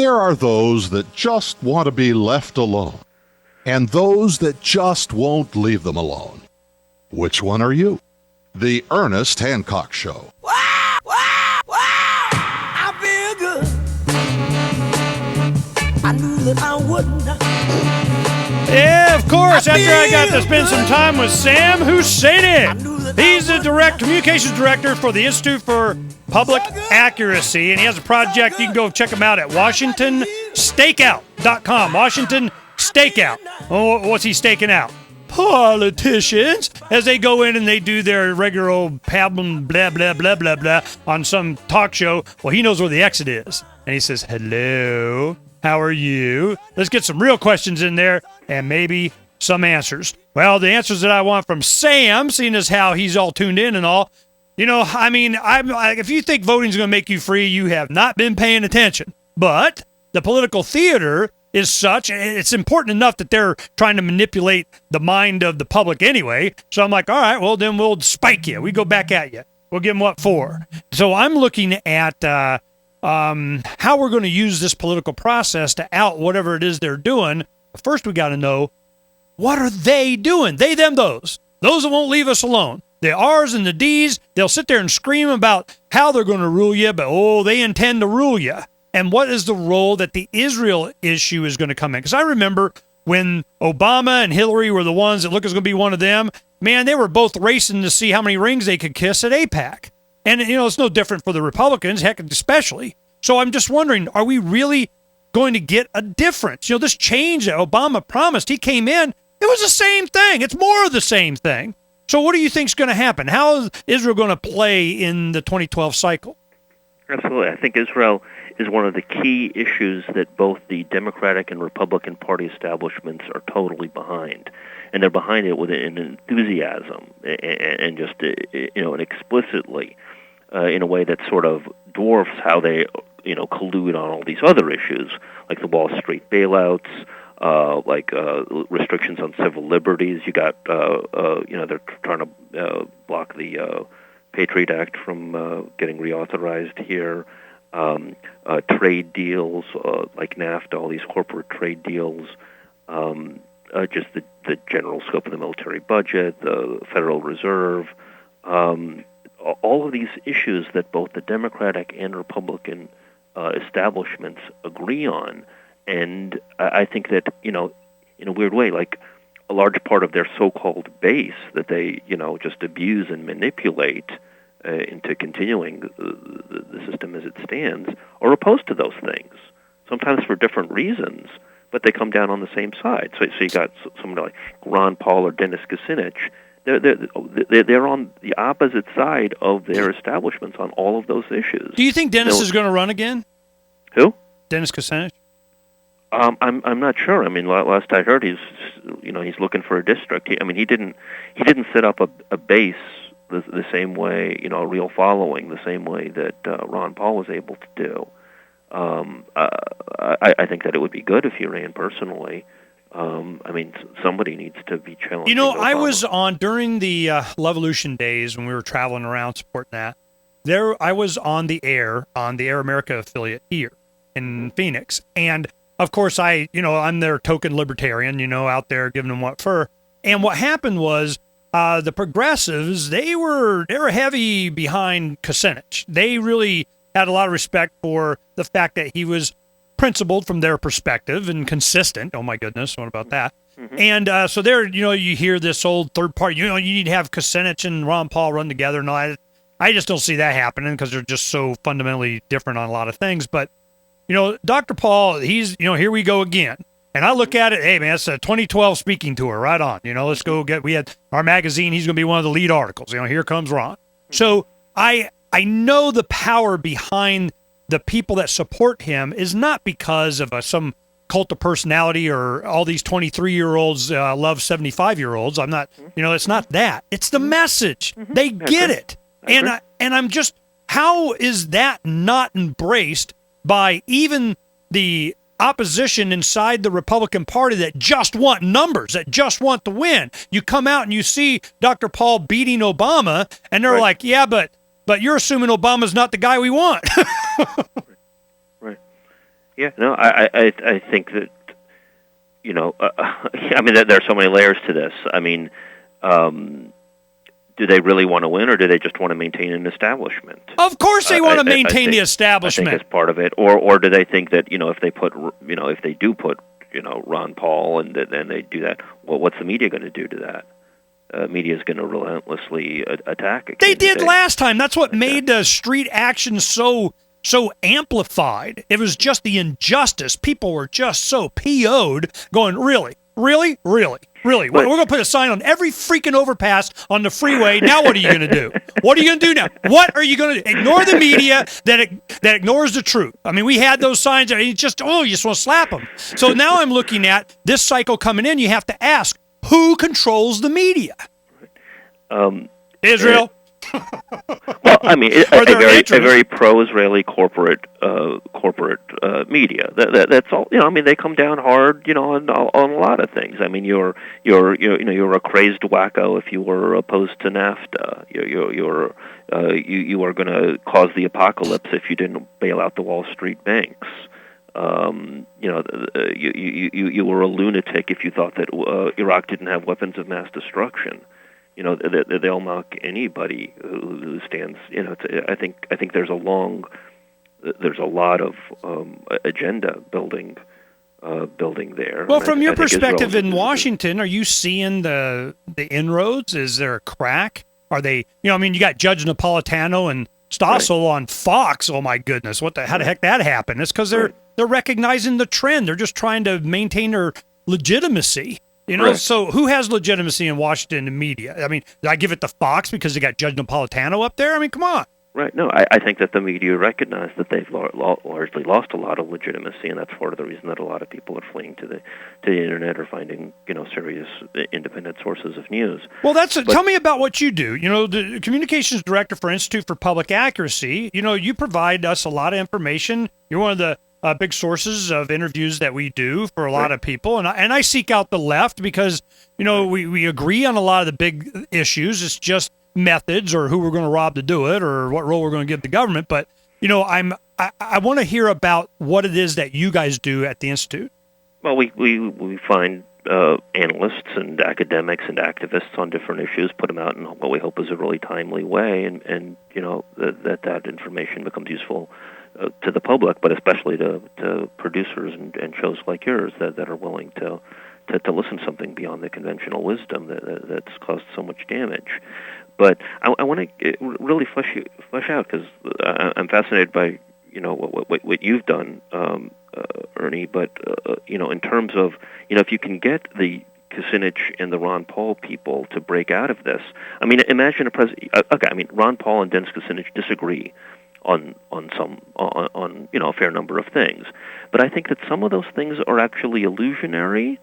there are those that just want to be left alone, and those that just won't leave them alone. Which one are you? The Ernest Hancock Show. Wow, wow, wow, I feel good. I knew that I wouldn't. Yeah, of course. After I got to spend some time with Sam Husseini. He's the communications director for the Institute for Public Accuracy, and he has a project. You can go check him out at WashingtonStakeout.com. Washington Stakeout. Oh, what's he staking out? Politicians, as they go in and they do their regular old pablum, blah, blah, blah, blah, blah, on some talk show. Well, he knows where the exit is. And he says, hello, how are you? Let's get some real questions in there and maybe some answers. Well, the answers that I want from Sam, seeing as how he's all tuned in and all, you know, I mean, if you think voting's going to make you free, you have not been paying attention. But the political theater is such, it's important enough that they're trying to manipulate the mind of the public anyway. So I'm like, all right, well, then we'll spike you. We go back at you. We'll give them what for. So I'm looking at how we're going to use this political process to out whatever it is they're doing. First, we got to know, what are they doing? They, them, those. Those that won't leave us alone. The R's and the D's, they'll sit there and scream about how they're going to rule you, but, oh, they intend to rule you. And what is the role that the Israel issue is going to come in? Because I remember when Obama and Hillary were the ones that look is going to be one of them, man, they were both racing to see how many rings they could kiss at AIPAC. And, you know, it's no different for the Republicans, heck, especially. So I'm just wondering, are we really going to get a difference? You know, this change that Obama promised, he came in, it was the same thing. It's more of the same thing. So what do you think is going to happen? How is Israel going to play in the 2012 cycle? Absolutely. I think Israel is one of the key issues that both the Democratic and Republican Party establishments are totally behind. And they're behind it with an enthusiasm and just, you know, and explicitly in a way that sort of dwarfs how they, you know, collude on all these other issues, like the Wall Street bailouts, restrictions on civil liberties. You got, you know, they're trying to block the Patriot Act from getting reauthorized here. Trade deals like NAFTA, all these corporate trade deals, just the general scope of the military budget, the Federal Reserve, all of these issues that both the Democratic and Republican establishments agree on. And I think that, you know, in a weird way, like a large part of their so-called base that they, you know, just abuse and manipulate into continuing the system as it stands, are opposed to those things, sometimes for different reasons, but they come down on the same side. So you got somebody like Ron Paul or Dennis Kucinich. They're on the opposite side of their establishments on all of those issues. Do you think Dennis is going to run again? Who? Dennis Kucinich? I'm not sure. I mean, last I heard, he's looking for a district. He didn't set up a base the same way, you know, a real following the same way that Ron Paul was able to do. I think that it would be good if he ran personally. Somebody needs to be challenged. You know, I was on during the Levolution days when we were traveling around supporting that. I was on the Air America affiliate here in Phoenix, and of course I'm their token libertarian, you know, out there giving them what for. And what happened was the progressives, they were heavy behind Kucinich. They really had a lot of respect for the fact that he was principled from their perspective and consistent. Oh my goodness, what about that? Mm-hmm. And so there, you know, you hear this old third party, you know, you need to have Kucinich and Ron Paul run together. And I just don't see that happening because they're just so fundamentally different on a lot of things. But, you know, Dr. Paul, he's, you know, here we go again. And I look at it, hey, man, it's a 2012 speaking tour, right on. You know, let's go we had our magazine, he's going to be one of the lead articles. You know, here comes Ron. So I know the power behind the people that support him is not because of some cult of personality or all these 23-year-olds love 75-year-olds. I'm not, you know, it's not that. It's the message. Mm-hmm. They get it. And I'm just, how is that not embraced by even the opposition inside the Republican Party that just want numbers, that just want to win? You come out and you see Dr. Paul beating Obama, and they're like, yeah, but you're assuming Obama's not the guy we want. Right. Yeah, no, I think that, I mean, there are so many layers to this. I mean, do they really want to win, or do they just want to maintain an establishment? Of course they want to maintain the establishment. I think that's part of it. Or do they think that, if they do put, Ron Paul and they do that, well, what's the media going to do to that? Media is going to relentlessly attack. They did last time. That's what made the street action so amplified. It was just the injustice. People were just so PO'd, going, really? We're going to put a sign on every freaking overpass on the freeway. Now what are you going to do? What are you going to do now? What are you going to do? Ignore the media that ignores the truth. I mean, we had those signs. You just want to slap them. So now I'm looking at this cycle coming in. You have to ask, who controls the media? Israel. Well, I mean, a very pro-Israeli corporate media. That's all. I mean, they come down hard, on a lot of things. I mean, you're a crazed wacko if you were opposed to NAFTA. You are going to cause the apocalypse if you didn't bail out the Wall Street banks. You were a lunatic if you thought that Iraq didn't have weapons of mass destruction. They'll mock anybody who stands. I think there's a lot of agenda building there. Well, from your perspective in Washington, are you seeing the inroads? Is there a crack? Are they? You got Judge Napolitano and Stossel on Fox. Oh my goodness, how the heck that happened? It's because they're recognizing the trend. They're just trying to maintain their legitimacy. So who has legitimacy in Washington and media? I mean, did I give it to Fox because they got Judge Napolitano up there? I mean, come on. Right. No, I think that the media recognize that they've largely lost a lot of legitimacy, and that's part of the reason that a lot of people are fleeing to the internet or finding serious independent sources of news. Well, tell me about what you do. The communications director for Institute for Public Accuracy. You provide us a lot of information. You're one of the big sources of interviews that we do for a lot of people, and I seek out the left because we agree on a lot of the big issues. It's just methods or who we're going to rob to do it or what role we're going to give the government. But I want to hear about what it is that you guys do at the Institute. Well, we find analysts and academics and activists on different issues, put them out in what we hope is a really timely way, and that information becomes useful to the public, but especially to producers and shows like yours that are willing to listen to something beyond the conventional wisdom that's caused so much damage. But I want to really flesh out because I'm fascinated by what you've done, Ernie. But in terms of if you can get the Kucinich and the Ron Paul people to break out of this, I mean, imagine a president. Okay, I mean, Ron Paul and Dennis Kucinich disagree on a fair number of things, but I think that some of those things are actually illusionary,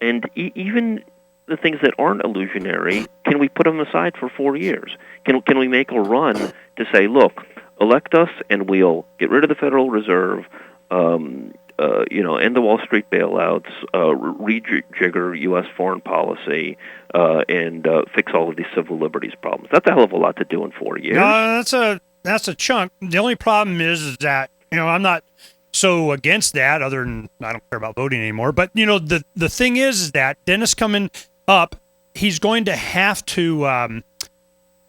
and even the things that aren't illusionary, can we put them aside for 4 years? Can we make a run to say, look, elect us and we'll get rid of the Federal Reserve, end the Wall Street bailouts, rejigger U.S. foreign policy, and fix all of these civil liberties problems? That's a hell of a lot to do in 4 years. That's a chunk. The only problem is that I'm not so against that, other than I don't care about voting anymore. But the thing is that Dennis coming up, he's going to have to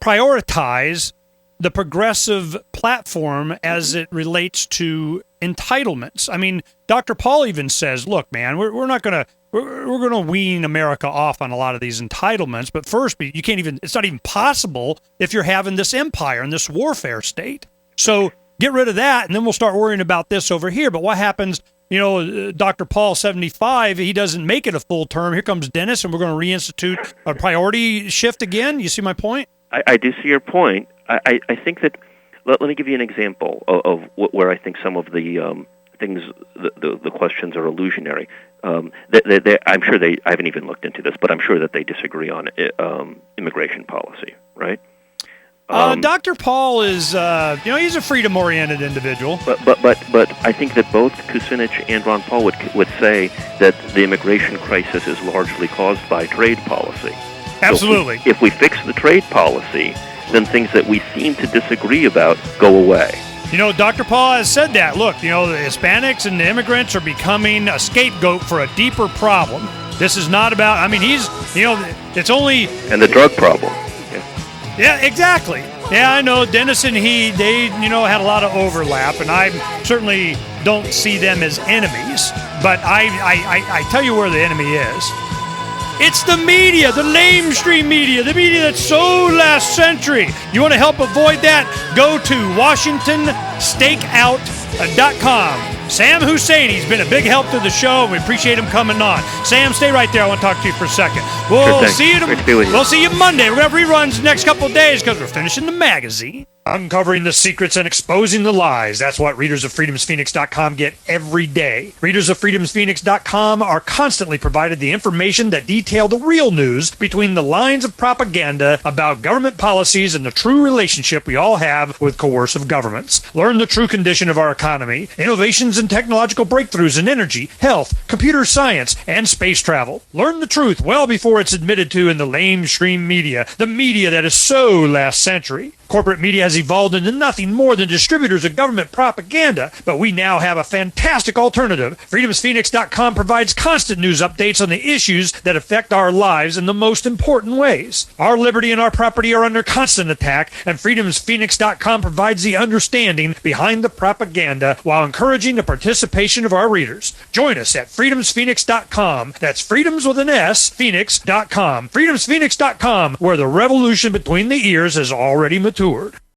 prioritize the progressive platform as it relates to entitlements. I mean, Dr. Paul even says, "Look, man, we're not going to." We're going to wean America off on a lot of these entitlements, but first, you can't even. It's not even possible if you're having this empire and this warfare state. So get rid of that, and then we'll start worrying about this over here. But what happens? Dr. Paul, 75, he doesn't make it a full term. Here comes Dennis, and we're going to reinstitute a priority shift again. You see my point? I do see your point. I think that. Let me give you an example of where I think some of the things, the questions are illusionary. I'm sure I haven't even looked into this, but I'm sure that they disagree on immigration policy, right? Dr. Paul is, he's a freedom-oriented individual. But I think that both Kucinich and Ron Paul would say that the immigration crisis is largely caused by trade policy. Absolutely. So if we fix the trade policy, then things that we seem to disagree about go away. Dr. Paul has said that. Look, the Hispanics and the immigrants are becoming a scapegoat for a deeper problem. This is not about, it's only... And the drug problem. Yeah, exactly. Yeah, I know. Dennis and they had a lot of overlap, and I certainly don't see them as enemies. But I tell you where the enemy is. It's the media, the lamestream media, the media that's so last century. You want to help avoid that? Go to WashingtonStakeout.com. Sam Husseini's been a big help to the show, and we appreciate him coming on. Sam, stay right there. I want to talk to you for a second. We'll see you. We'll see you Monday. We're going to have reruns the next couple of days because we're finishing the magazine. Uncovering the secrets and exposing the lies. That's what readers of freedomsphoenix.com get every day. Readers of freedomsphoenix.com are constantly provided the information that detail the real news between the lines of propaganda about government policies and the true relationship we all have with coercive governments. Learn the true condition of our economy, innovations and technological breakthroughs in energy, health, computer science, and space travel. Learn the truth well before it's admitted to in the lamestream media, the media that is so last century. Corporate media has evolved into nothing more than distributors of government propaganda, but we now have a fantastic alternative. FreedomsPhoenix.com provides constant news updates on the issues that affect our lives in the most important ways. Our liberty and our property are under constant attack, and FreedomsPhoenix.com provides the understanding behind the propaganda while encouraging the participation of our readers. Join us at FreedomsPhoenix.com. That's freedoms with an S, Phoenix.com. FreedomsPhoenix.com, where the revolution between the ears has already matured.